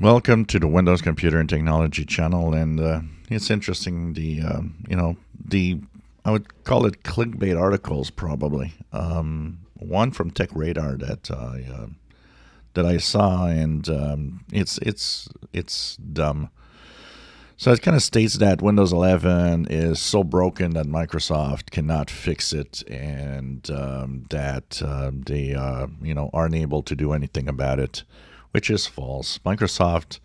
Welcome to the Windows Computer and Technology channel, and it's interesting. The I would call it clickbait articles, probably. One from TechRadar that I saw, and it's dumb. So it kind of states that Windows 11 is so broken that Microsoft cannot fix it, and that they aren't able to do anything about it, which is false. Microsoft,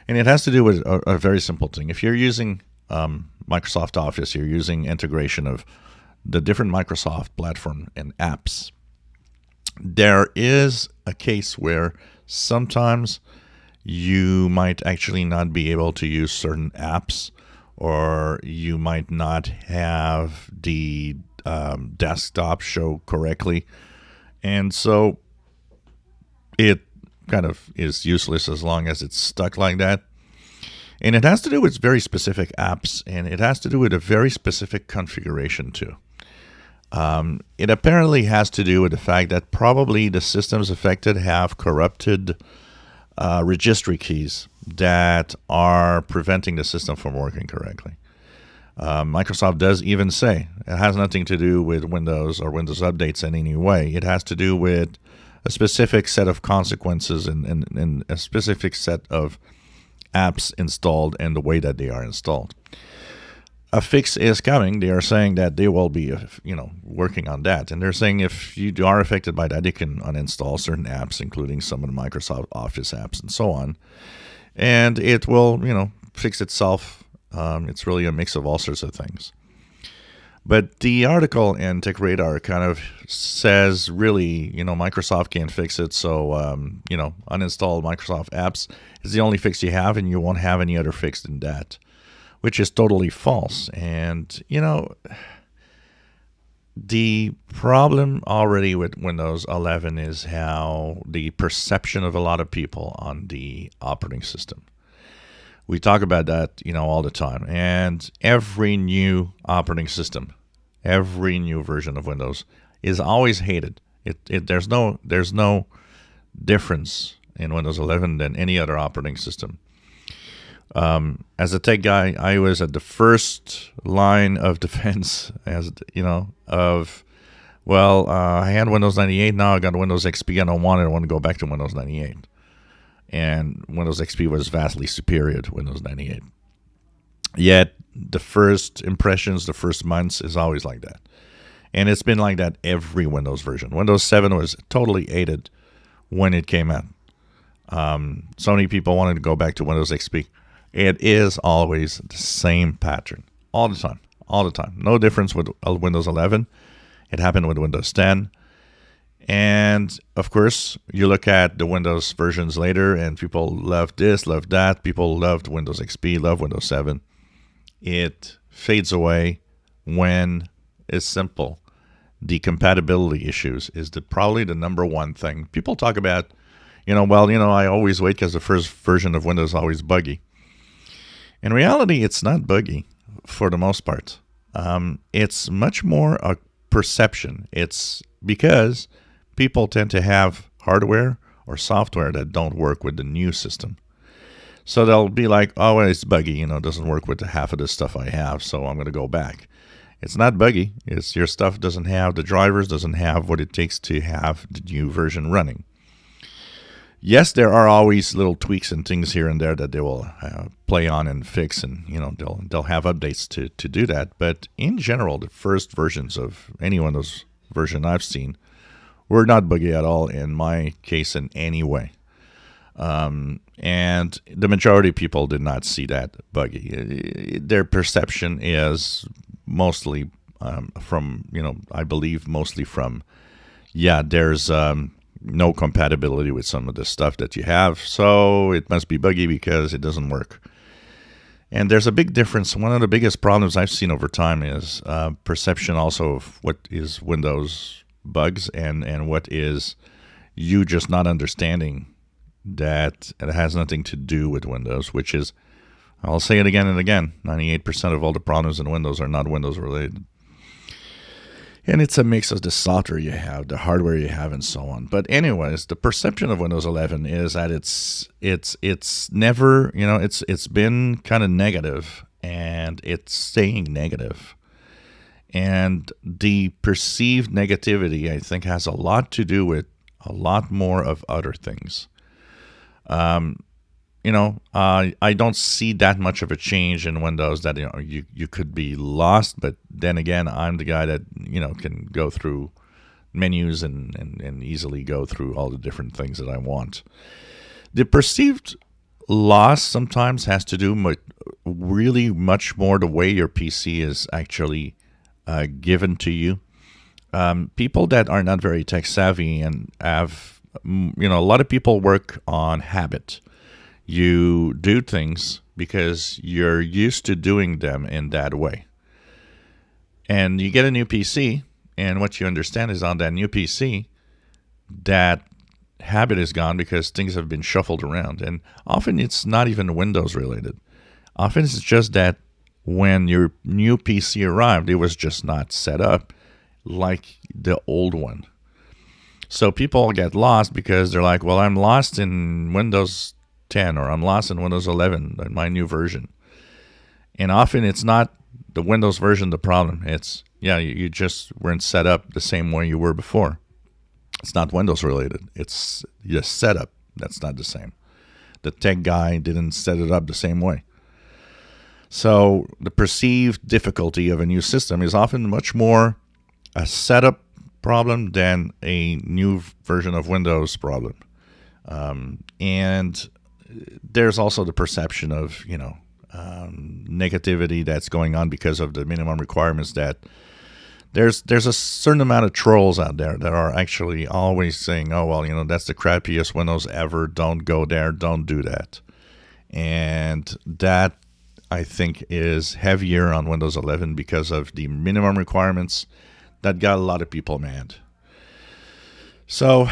and it has to do with a very simple thing. If you're using Microsoft Office, you're using integration of the different Microsoft platform and apps. There is a case where sometimes you might actually not be able to use certain apps, or you might not have the desktop show correctly. And so it kind of is useless as long as it's stuck like that. And it has to do with very specific apps, and it has to do with a very specific configuration too. It apparently has to do with the fact that probably the systems affected have corrupted registry keys that are preventing the system from working correctly. Microsoft does even say it has nothing to do with Windows or Windows updates in any way. It has to do with a specific set of consequences and a specific set of apps installed and the way that they are installed. A fix is coming. They are saying that they will be, working on that. And they're saying if you are affected by that, you can uninstall certain apps, including some of the Microsoft Office apps and so on. And it will, fix itself. It's really a mix of all sorts of things. But the article in TechRadar kind of says, really, Microsoft can't fix it. So, uninstall Microsoft apps is the only fix you have, and you won't have any other fix than that, which is totally false. And, the problem already with Windows 11 is how the perception of a lot of people on the operating system. We talk about that, all the time. And every new operating system, every new version of Windows is always hated. There's no difference in Windows 11 than any other operating system. As a tech guy, I was at the first line of defense, I had Windows 98, now I got Windows XP, and I want to go back to Windows 98. And Windows XP was vastly superior to Windows 98. Yet, the first impressions, the first months is always like that. And it's been like that every Windows version. Windows 7 was totally hated when it came out. So many people wanted to go back to Windows XP. It is always the same pattern. All the time. No difference with Windows 11. It happened with Windows 10. And, of course, you look at the Windows versions later, and people loved this, loved that. People loved Windows XP, loved Windows 7. It fades away when it's simple. The compatibility issues is probably the number one thing. People talk about, I always wait because the first version of Windows is always buggy. In reality, it's not buggy for the most part. It's much more a perception. It's because people tend to have hardware or software that don't work with the new system. So they'll be like, oh, it's buggy, it doesn't work with half of the stuff I have, so I'm going to go back. It's not buggy. It's your stuff doesn't have the drivers, doesn't have what it takes to have the new version running. Yes, there are always little tweaks and things here and there that they will play on and fix, and they'll have updates to do that. But in general, the first versions of any Windows version I've seen were not buggy at all in my case in any way. And the majority of people did not see that buggy. Their perception is mostly from, I believe mostly from, there's no compatibility with some of the stuff that you have, so it must be buggy because it doesn't work. And there's a big difference. One of the biggest problems I've seen over time is perception also of what is Windows bugs and what is you just not understanding that it has nothing to do with Windows, which is, I'll say it again and again, 98% of all the problems in Windows are not Windows related. And it's a mix of the software you have, the hardware you have, and so on. But anyways, the perception of Windows 11 is that it's never, it's been kind of negative, and it's staying negative. And the perceived negativity, I think, has a lot to do with a lot more of other things. I don't see that much of a change in Windows that you could be lost. But then again, I'm the guy that can go through menus and easily go through all the different things that I want. The perceived loss sometimes has to do with really much more the way your PC is actually given to you. People that are not very tech savvy and have, a lot of people work on habit. You do things because you're used to doing them in that way. And you get a new PC, and what you understand is on that new PC, that habit is gone because things have been shuffled around. And often it's not even Windows related. Often it's just that when your new PC arrived, it was just not set up like the old one. So people get lost because they're like, well, I'm lost in Windows 10 or I'm lost in Windows 11, my new version. And often it's not the Windows version the problem. It's, you just weren't set up the same way you were before. It's not Windows related. It's your setup that's not the same. The tech guy didn't set it up the same way. So the perceived difficulty of a new system is often much more a setup problem than a new version of Windows problem. And there's also the perception of, negativity that's going on because of the minimum requirements that there's a certain amount of trolls out there that are actually always saying, oh, well, that's the crappiest Windows ever. Don't go there. Don't do that. And that, I think, is heavier on Windows 11 because of the minimum requirements that got a lot of people mad. So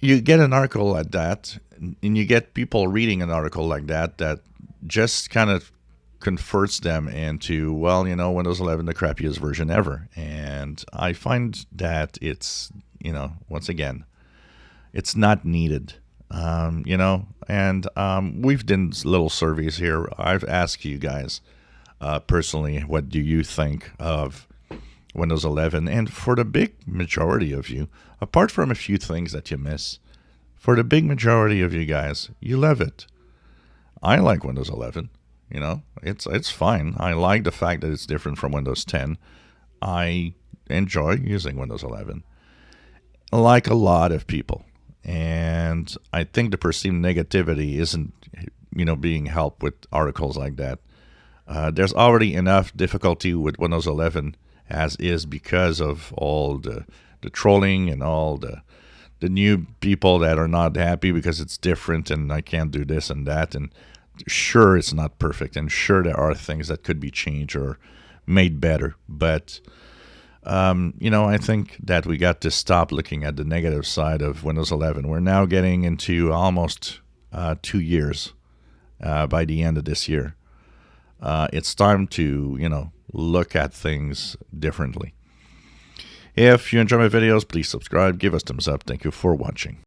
you get an article like that, and you get people reading an article like that just kind of converts them into, well, Windows 11, the crappiest version ever. And I find that it's, once again, it's not needed. And we've done little surveys here. I've asked you guys personally, what do you think of Windows 11? And for the big majority of you, apart from a few things that you miss, for the big majority of you guys, you love it. I like Windows 11. It's fine. I like the fact that it's different from Windows 10. I enjoy using Windows 11, like a lot of people. And I think the perceived negativity isn't, being helped with articles like that. There's already enough difficulty with Windows 11 as is because of all the trolling and all the new people that are not happy because it's different and I can't do this and that. And sure, it's not perfect, and sure, there are things that could be changed or made better. But, I think that we got to stop looking at the negative side of Windows 11. We're now getting into almost 2 years by the end of this year. It's time to, look at things differently. If you enjoy my videos, please subscribe, give us thumbs up. Thank you for watching.